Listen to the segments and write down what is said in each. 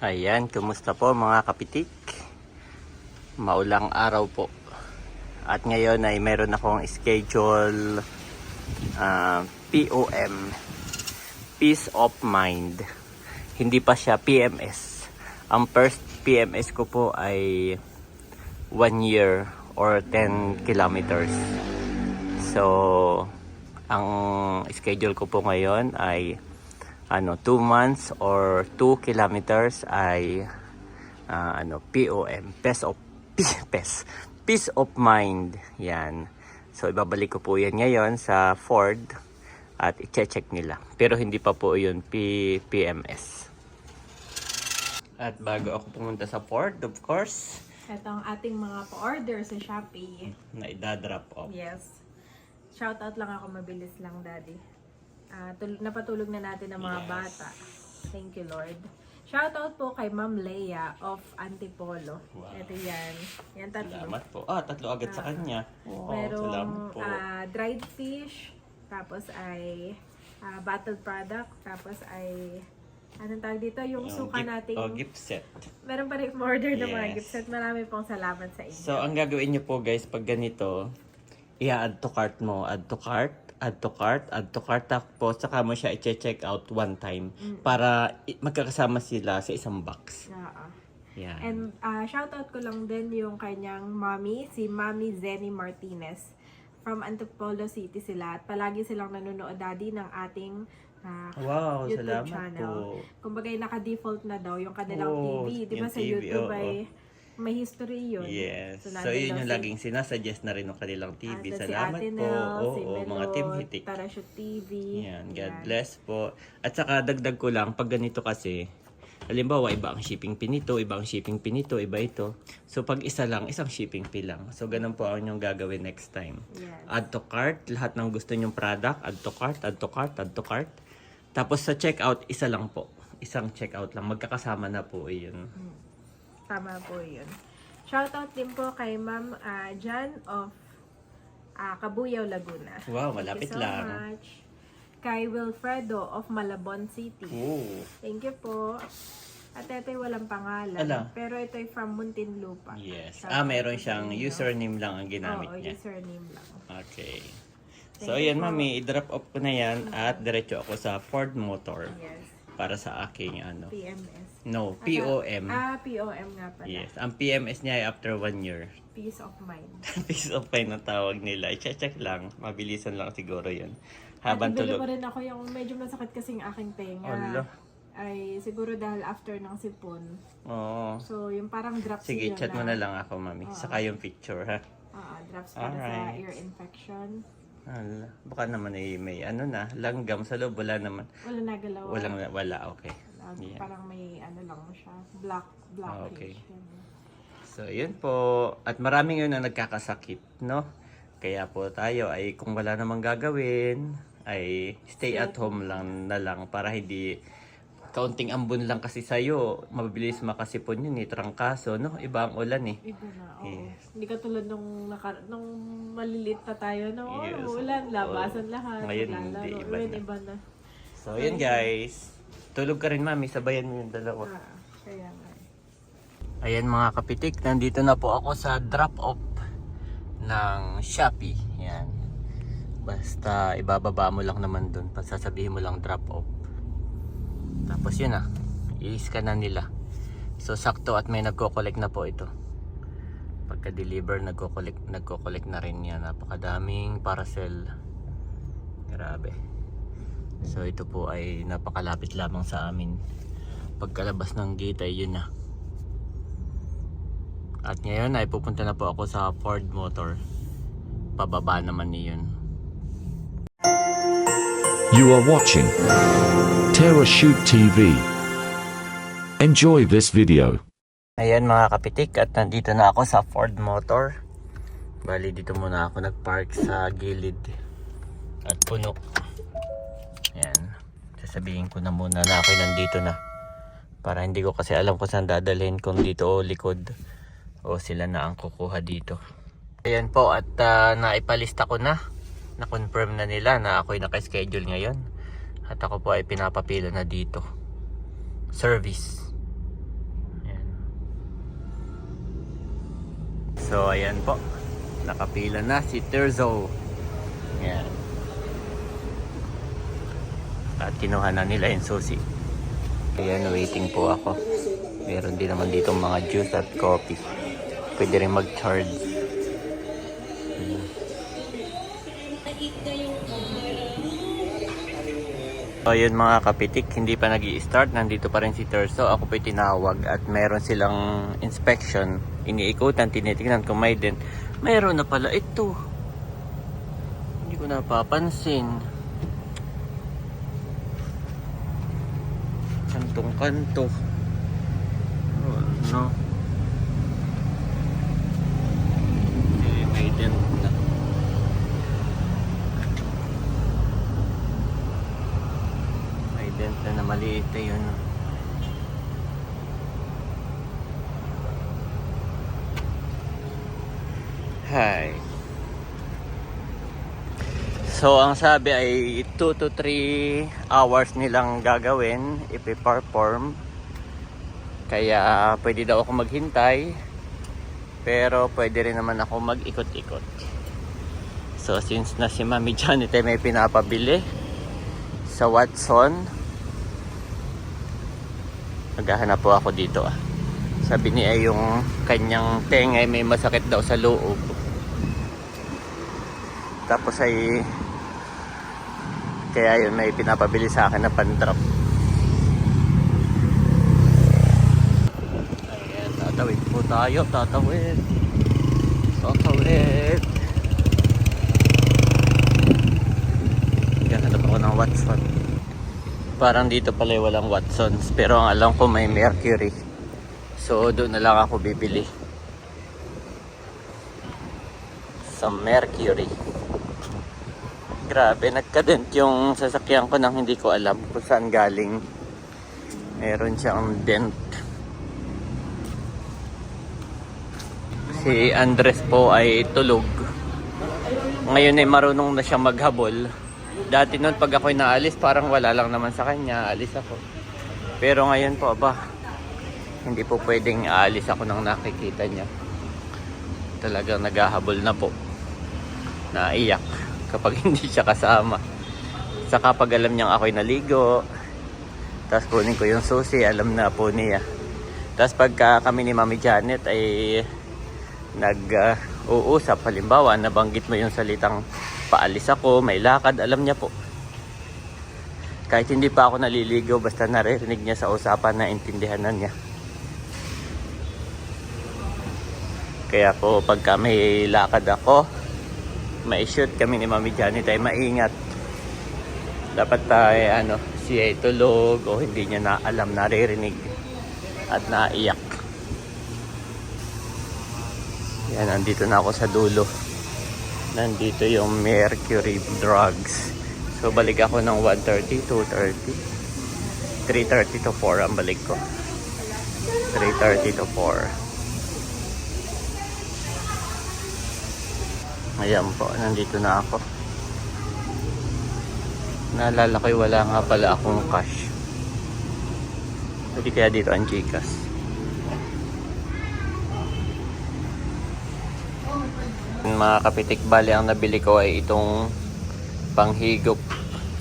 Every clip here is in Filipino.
Ayan, kumusta po mga kapitik? Maulang araw po. At ngayon ay meron akong schedule POM, Peace of Mind. Hindi pa siya PMS. Ang first PMS ko po ay 1 year or 10 kilometers. So, ang schedule ko po ngayon ay 2 months or 2 kilometers ay POM, Peace of Mind. Yan. So ibabalik ko po yan ngayon sa Ford at i-check nila. Pero hindi pa po yun PMS. At bago ako pumunta sa Ford, of course, Ito ang ating mga pa-order sa Shopee. na idadrop off. Yes. Shoutout lang ako, mabilis lang, Daddy. Napatulog na natin ang mga bata. Thank you, Lord. Shoutout po kay Ma'am Leia of Antipolo. Wow. Ito yan. Yan, tatlo. Salamat po. Tatlo agad sa kanya. Wow, Merong salamat po. dried fish, tapos ay bottled product, tapos ay anong tawag dito? Yung suka nating gift set. meron pa rin order ng mga Yes. gift set. Marami pong salamat sa inyo. So, ang gagawin nyo po guys, pag ganito, i-add to cart mo. Add to cart. Tapos, saka mo siya i-check out one time. Para magkakasama sila sa isang box. Oo. Yan. And shoutout ko lang din yung kanyang mommy, si Mami Zenny Martinez. From Antipolo City sila. At palagi silang nanonood, Daddy, ng ating Wow, YouTube salamat channel. po. Kumbaga naka-default na daw yung kanilang Oh, TV. Di ba yung sa TV, YouTube oo. ay may history yun. Yes. So, nandun yun daw yung si- laging sinasuggest na rin ng kanilang TV. si Salamat Ate po. Nel, si Oo, Melo, mga Team Hitik. Tarashoot TV. Yan, God bless po. At saka dagdag ko lang, pag ganito kasi, halimbawa, iba ang shipping fee nito, iba ang shipping fee nito, iba ito. So, pag isa lang, isang shipping fee lang. So, ganun po ang inyong gagawin next time. Yes. Add to cart, lahat ng gusto nyong product, add to cart. Tapos sa checkout, isa lang po. Isang checkout lang. Magkakasama na po yun. Tama po yun. Shoutout din po kay Ma'am Jan of Cabuyao, Laguna. Wow, Thank malapit you so lang. much. Kay Wilfredo of Malabon City. Oh. Thank you po. At ito ay walang pangalan. Ala. Pero ito ay from Muntinlupa. Yes. Shoutout Meron po siyang sa inyo. username lang ang ginamit Oo, niya. username lang. Okay. Thank So, you ayan po. mami, i-drop off ko na yan at diretso ako sa Ford Motor Yes. para sa aking PMS. No, POM. POM nga pala. Yes. Ang PMS niya ay after 1 year. Peace of mind. Peace of mind ang tawag nila. I-check lang. Mabilisan lang siguro yun. At Habang ibili tulog. pa rin ako yung medyo masakit kasing aking tenga. Ala. Ay siguro dahil after ng sipon. Oo. So yung parang drops Sige, yun chat mo na lang ako, mami. Saka yung picture, ha? Drops para sa Alright. ear infection. Ala. Baka naman may langgam sa loob. Wala naman. Wala nagalaw. Wala. Okay. Yeah. Parang may lang siya. Blackish. Okay. Ganun. So, yun po. At maraming yun ang nagkakasakit, no? Kaya po tayo ay kung wala namang gagawin, ay stay at home lang para hindi kaunting ambon lang kasi sa'yo. Mabilis makasipon yun, trangkaso, no? Iba ang ulan, eh. Iba na, oo. Yes. Hindi katulad nung maliliit pa tayo, no? Yes. Ulan, labasan lahat. Ngayon, maglalaro. hindi, iba Ngayon, na. iba na. So, yun guys. Tulog ka rin, mami. Sabayan mo yung dalawa. Kaya nga. Ayan mga kapitik, nandito na po ako sa drop-off ng Shopee. Yan. Basta ibababa mo lang naman dun. Sasabihin mo lang drop-off. Tapos yun i-scan na nila. So sakto at may nagko-collect na po ito. Pagka-deliver, nagko-collect na rin yan. Napakadaming parcel. Grabe. So ito po ay napakalapit lamang sa amin. Pagkalabas ng gate ay yun na. At ngayon ay pupunta na po ako sa Ford Motor. Pababa naman niyon. You are watching Terrashoot TV. Enjoy this video. Ayan mga kapitik, at nandito na ako sa Ford Motor. Bali dito muna ako nagpark sa gilid. At puno. Ayan. Sasabihin ko na muna na ako nandito na. Para hindi ko kasi alam kung saan dadalhin, kung dito o likod. O sila na ang kukuha dito. Ayan po, at naipalista ko na. Na-confirm na nila na ako'y naka-schedule ngayon. At ako po ay pinapapila na dito. Service. So ayan po, nakapila na si Terzo. Ayan. At kinuha na nila yung susi. Ayan, waiting po ako. Meron din naman dito mga juice at coffee. Pwede rin mag-charge. So yun mga kapitik, hindi pa nag-i-start. Nandito pa rin si Terzo. Ako po'y tinawag at meron silang inspection. Iniikutan, tinitingnan kung may dent. Meron na pala ito. Hindi ko napapansin. Kantong-kanto. Oh, no. May dent na. May dent na maliit na yun. Hi. So ang sabi ay 2 to 3 hours nilang gagawin ipi-perform. Kaya pwede daw ako maghintay. Pero pwede rin naman ako mag-ikot-ikot. So since na si Mami Janet ay may pinapabili sa Watson, maghahanap po ako dito. Sabi niya yung kanyang tenga ay may masakit daw sa loob. Tapos ay kaya yun may pinapabili sa akin na pan-drop. Ayan, tatawid po tayo. Tatawid. Hanap ako ng Watson. Parang dito pala walang Watsons. Pero ang alam ko may Mercury. So doon na lang ako bibili. Sa Mercury. Grabe, nagkadent yung sasakyan ko nang hindi ko alam kung saan galing. Meron siyang dent. Si Andres po ay tulog. Ngayon ay marunong na siya maghabol. Dati noon pag ako'y naalis, parang wala lang naman sa kanya, alis ako. Pero ngayon po, hindi po pwedeng aalis ako nang nakikita niya. Talagang naghahabol na po. Naiyak kapag hindi siya kasama. Saka pag alam niyang ako'y naligo, tapos kunin ko yung susi, alam na po niya. Tapos pagka kami ni Mami Janet ay nag-uusap, halimbawa nabanggit mo yung salitang paalis ako, may lakad, alam niya po. Kahit hindi pa ako naliligo, basta naririnig niya sa usapan na intindihan na niya. Kaya po pagka may lakad ako, may shoot kami ni Mami Janet ay maingat. Dapat tayo siya ay tulog o hindi niya na alam, naririnig at naiyak. Yan, nandito na ako sa dulo. Nandito yung Mercury Drugs. So balik ako ng 1:30, 2:30, 3:30 to 4 ang balik ko. 3:30 to 4. Ayan po, nandito na ako. Naalala ko wala nga pala akong cash. Pwede kaya dito ang Gcash. Mga kapitik, bali ang nabili ko ay itong panghigop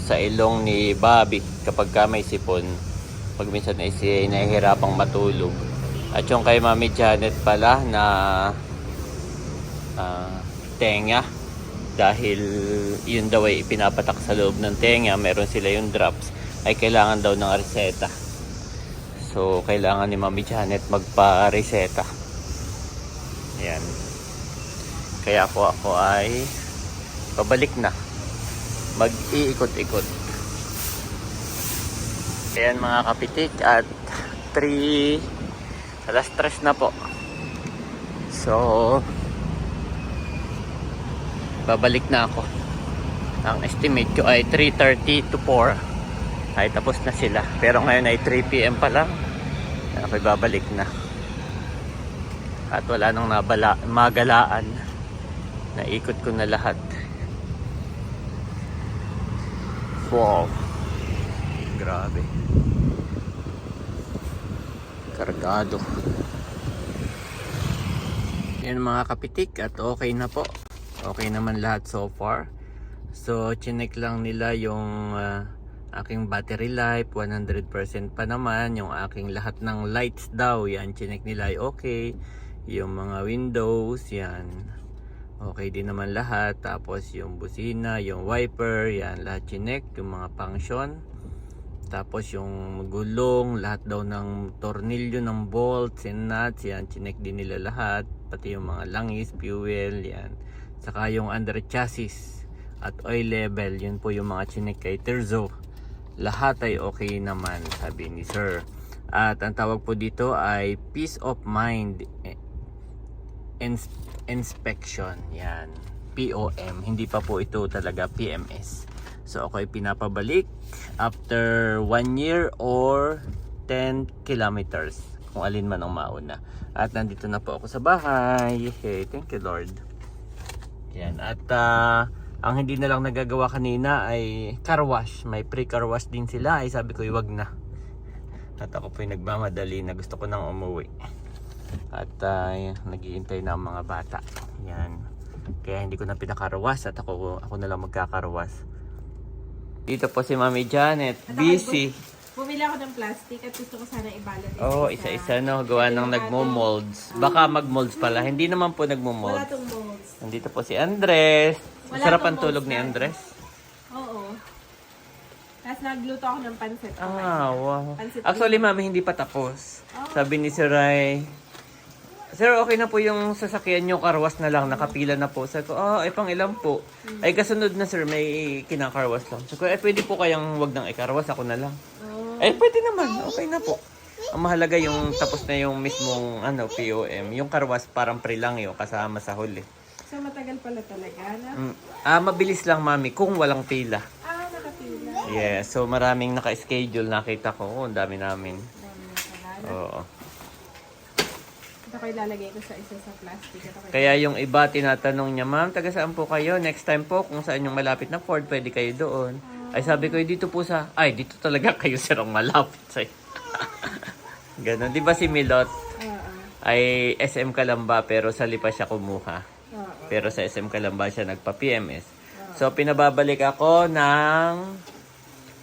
sa ilong ni Bobby kapag ka may sipon. Pag minsan ay siya nahihirapang matulog. At yung kay Mami Janet pala na tenga, dahil yun daw ay ipinapatak sa loob ng tenga, meron sila yung drops, ay kailangan daw ng reseta. So kailangan ni Mami Janet magpa-reseta. Ayan. Kaya po ako ay pabalik na, mag-iikot-ikot. Ayan mga kapitik, at 3 na po. So babalik na ako. Ang estimate ko ay 3:30 to 4 ay tapos na sila. Pero ngayon ay 3 PM pa lang. Ako'y babalik na. At wala nang magalaan. Naikot ko na lahat. Wow. Grabe. Kargado. Yan mga kapitik, at okay na po. Okay naman lahat so far. So chinek lang nila yung aking battery life, 100% pa naman. Yung aking lahat ng lights daw, yan chinek nila ay okay. Yung mga windows, yan okay din naman lahat. Tapos yung busina, yung wiper, yan lahat chinek. Yung mga function, tapos yung gulong, lahat daw ng tornilyo ng bolts and nuts, yan chinek din nila lahat. Pati yung mga langis, fuel, yan. Saka yung under chassis at oil level, yun po yung mga chinek kay Terzo. Lahat ay okay naman, sabi ni sir. At ang tawag po dito ay peace of mind inspection, yan, POM. Hindi pa po ito talaga PMS. So ako ay pinapabalik after 1 year or 10 kilometers, kung alin man ang mauna. At nandito na po ako sa bahay. Okay, thank you Lord. Yan. At ang hindi na lang nagagawa kanina ay car wash. May pre-car wash din sila. Ay sabi ko iwag na. At ako po yung nagmamadali na gusto ko nang umuwi. At naghihintay na ang mga bata. Yan. Kaya hindi ko na pinaka-car-wash at ako na lang magkaka-car-wash. Dito po si Mami Janet. Busy. Bumili ako ng plastic at gusto ko sana ibalot. Oo, isa-isa no. Gawa ng nagmo-molds. Baka mag-molds pala. Hindi naman po Wala nagmo-molds. tong molds. Nandito po si Andres. Wala Sarap tong ang tulog molds ni na. Andres. Oo. Tapos nagluto ako ng pansit. Wow. Pansit Actually, Mami, hindi pa tapos. Sabi ni Sir Ray, Sir, okay na po yung sasakyan nyo, karwas na lang, nakapila na po. Sabi ko, ay pang ilan po? Ay kasunod na sir, may kinakarwas lang. Sabi ko, pwede po kayang wag nang ikarwas, ako na lang. Pwede naman, okay na po. Ang mahalaga yung tapos na yung mismong POM. Yung karwas parang pre lang yun, kasama sa huli. So matagal pala talaga na? Mabilis lang mami, kung walang pila. Nakapila. Yeah, so maraming naka-schedule, nakita ko, ang dami namin. Dami na pala. Oo. Ito ko ilalagay ko sa isa sa plastic. Kaya yung iba tinatanong niya, ma'am, taga saan po kayo? Next time po, kung saan yung malapit na Ford, pwede kayo doon. Ay sabi ko, dito po dito talaga kayo sir ang malapit sa'yo. Ganon. Di ba si Milot ay SM Calamba pero sa Lipa siya kumuha. Pero sa SM Calamba siya nagpa-PMS. So pinababalik ako ng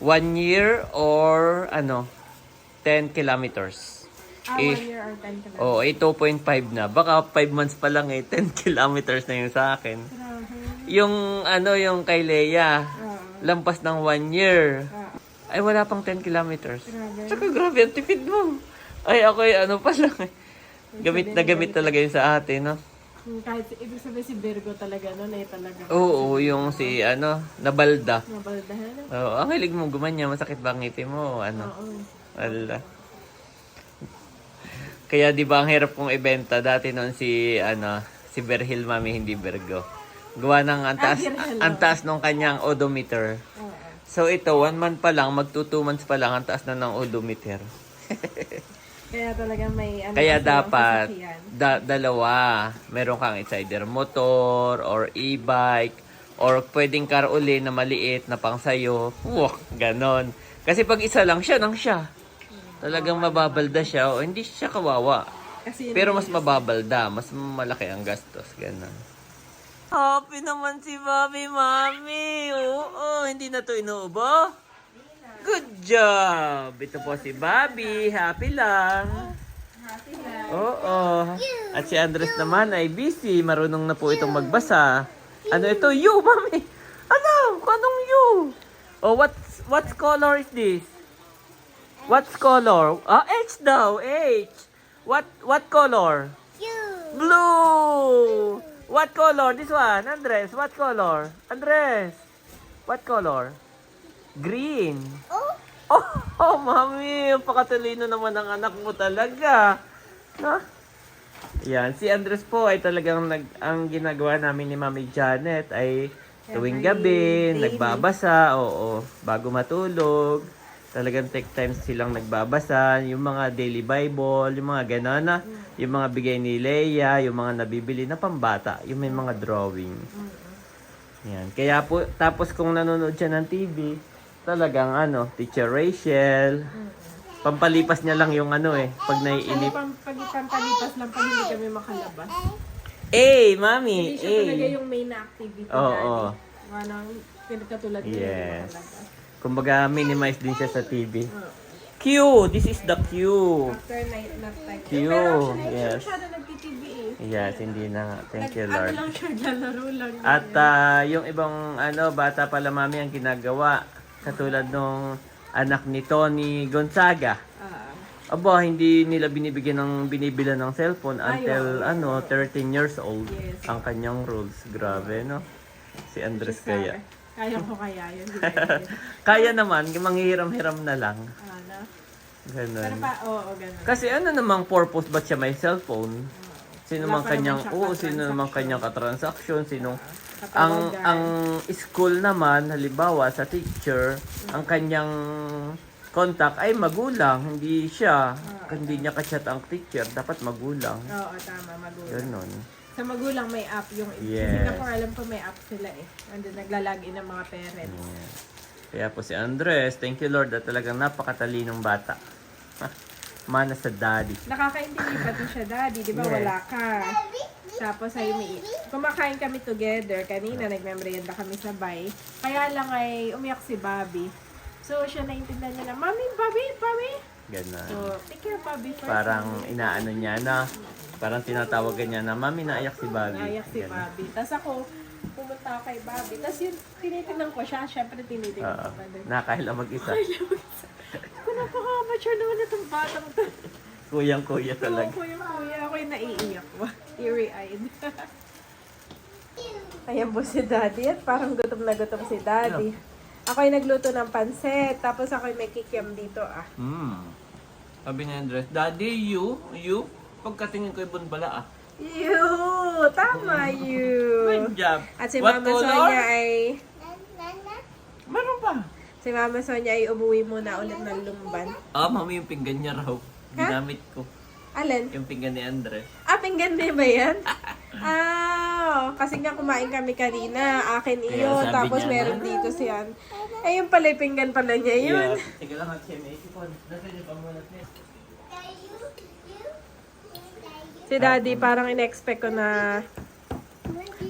1 year or 10 kilometers. 1 year or 10 kilometers. Oo, 2.5 na. Baka 5 months pa lang 10 kilometers na yung sa akin. Yung yung kay Leia, lampas ng 1 year. Ay wala pang 10 kilometers. Tsaka grabe ang tipid mo. Ay ako pa lang Gamit na gamit talaga yun sa atin, no? Kahit ibig sabihin si Virgo talaga, no? Na talaga. Oo, yung si nabalda. Nabaldahan. Oo, ang hilig mo gumanya, masakit ba ang ngipin mo? Oo. Wala. Kaya di ba ang hirap kong ibenta dati noon si Berhil Mami, hindi Virgo. Gawa ng ang taas nung kanyang odometer. So ito 1 month pa lang, magto 2 months pa lang ang taas na ng odometer. Kaya talaga may Kaya dapat dalawa. Meron kang either motor or e-bike or pwedeng car uli na maliit na pang sayo. Wow, ganon. Kasi pag isa lang siya nang siya. Talagang mababalda siya o hindi siya kawawa. Pero mas mababalda, mas malaki ang gastos, ganun. Happy naman si Bobby, Mami. Oo, hindi na to inuubo. Good job. Ito po si Bobby, happy lang. Happy lang. Oo. At si Andres naman ay busy, marunong na po itong magbasa. Ano ito? You, Mami. Anong you? Oh, what color is this? What's color? H daw. H. What color? Blue. What color? This one. Andres, what color? Andres. What color? Green. Oh, Mami. Ang pakatalino naman ang anak mo talaga. No? Yan. Si Andres po ay talagang ang ginagawa namin ni Mami Janet ay tuwing gabi, nagbabasa. Oo. Bago matulog. Talagang take time silang nagbabasa, yung mga daily Bible, yung mga gano'n na, yung mga bigay ni Leia, yung mga nabibili na pambata, yung may mga drawing. Yan. Kaya po, tapos kung nanonood siya ng TV, talagang Teacher Rachel, pampalipas niya lang yung pag naiinip. Pampalipas lang pag hindi kami makalabas. Mami! Hindi siya talaga yung main activity Oo. daddy. Anong pinagkatulad ko Yes. talaga. Kumbaga, minimize din siya sa TV. Oo. Q! This is the Q! After night nap time. Cute, Pero actually, hindi yes. siya masyado nag-TV eh. Yes, hindi na nga. Thank you, Ano Lord. lang siya, lalaro lang. At yung ibang bata pala mami ang ginagawa. Katulad nung anak ni Tony Gonzaga. Aba, hindi nila binibila ng cellphone until 13 years old. Yes. Ang kanyang rules. Grabe, no? Si Andres kaya. Kaya ko kaya yun. Kaya naman, manghihiram-hiram na lang. Ano? Ganun. Pero pa, oo, ganun. Kasi ano namang purpose ba't siya may cellphone? Sino Wala mang pa kanyang, naman siya sino namang kanyang katransaksyon, sinong Katawagan. ang school naman, halimbawa sa teacher, ang kanyang contact ay magulang, hindi siya, hindi niya ka-chat ang teacher, dapat magulang. Oo, tama, magulang. Ganon. Sa magulang may app yung Yes. Singapore, alam ko may app sila eh. Andun naglalagin ng mga parents. Yes. Kaya po si Andres, thank you Lord, at talagang napakatalinong bata. Mana sa daddy. Nakakaintindi pati siya, daddy. Di ba Yes. wala ka? Tapos ay kumakain kami together. Kanina nagmemorienda kami sabay. Kaya lang ay umiyak si Bobby. So siya naintindihan niya na, Mami, Bobby. Ganon. So, take care, Bobby first. Parang inaano niya na, parang tinatawagan niya na, Mami, naiyak si Bobby. Naiyak si Ganon. Bobby. Tapos ako, pumunta ako kay Bobby. Tapos yun, tinitingnan ko siya. Siyempre, tinitingnan Oo. ko pa din. Nakahila mag-isa. Kung napaka-mature naman itong batang to. Kuyang-kuya talaga. Oo, kuya. Ako yung naiiyak. Teary-eyed. Ayan po si Daddy. At parang gutom na gutom si Daddy. Ako yung nagluto ng pansit. Tapos ako yung may kikiam dito Sabi ni Andres, Daddy, you, pagkatingin ko yung bala You! Tama you! Good job. At si What Mama color? Sonia ay... Meron pa. Si Mama Sonia ay umuwi muna ulit ng Lumban. Mami, yung pinggan niya raw. Ginamit ko. Alin? Yung pinggan ni Andres. Pinggan din ba yan? Kasi nga kumain kami kanina. Akin Kaya iyo. sabi Tapos niya meron na. dito siyan. Ayun pala, yung pinggan pala niya yun. Tiga lang at siya, may isipon. Nasaan yung pamulat niya? Si Daddy, parang in-expect ko na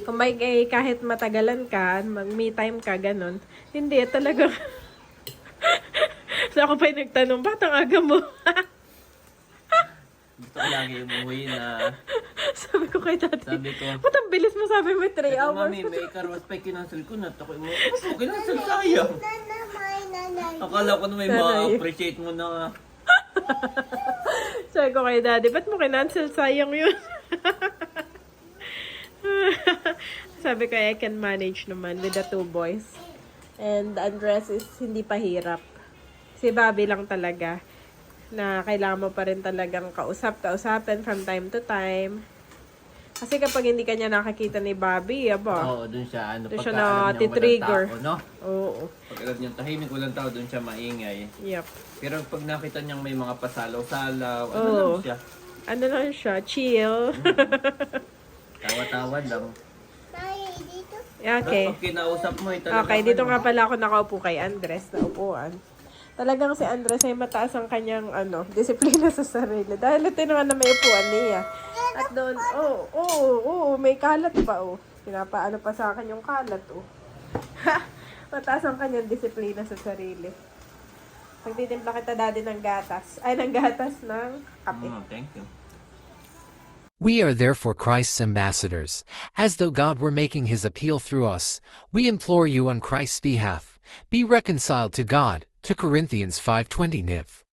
kung may kahit matagalan ka, mag-me time ka, ganun. Hindi, talaga. So ako pa yung nagtanong, ba't ang aga mo? Gusto ko lagi umuwi na, Sabi ko kay Daddy, sabi ko, ba't ang bilis mo? Sabi mo 3 ito hours. mami, may karwas pa kinansel ko na. Ako mo, mas okay nansel sayang. Akala ko na may ma-appreciate mo na. Sabi ko kay Daddy, ba't mo kinancel? Sayang yun. Sabi ko, I can manage naman with the 2 boys. And Andres is hindi pa hirap. Si Bobby lang talaga na kailangan mo pa rin talagang kausapin from time to time. Kasi kapag hindi ka niya nakakita ni Bobby, Oo, dun siya, Doon siya pagka alam niyang nati-trigger. walang tao, no? Oo. Pag alam niyang tahimik, walang tao, dun siya maingay. Yep. Pero pag nakita niyang may mga pasalaw-salaw, ano Oo. lang siya? Ano lang siya? Chill. Tawa-tawa lang. Okay. Pag kinausap mo, talaga. Okay, dito nga pala ako nakaupo kay Andres na upuan. Talagang si Andres ay mataas ang kanyang disiplina sa sarili. Dahil ito naman na may upuan niya. At doon, may kalat pa, Pinapaano pa sa akin yung kalat, Mataas ang kanyang disiplina sa sarili. Pagtitimpla kita, Daddy, ng gatas. Ay, ng gatas ng kape. Thank you. We are therefore Christ's ambassadors. As though God were making his appeal through us, we implore you on Christ's behalf, be reconciled to God. 2 Corinthians 5:20 NIV.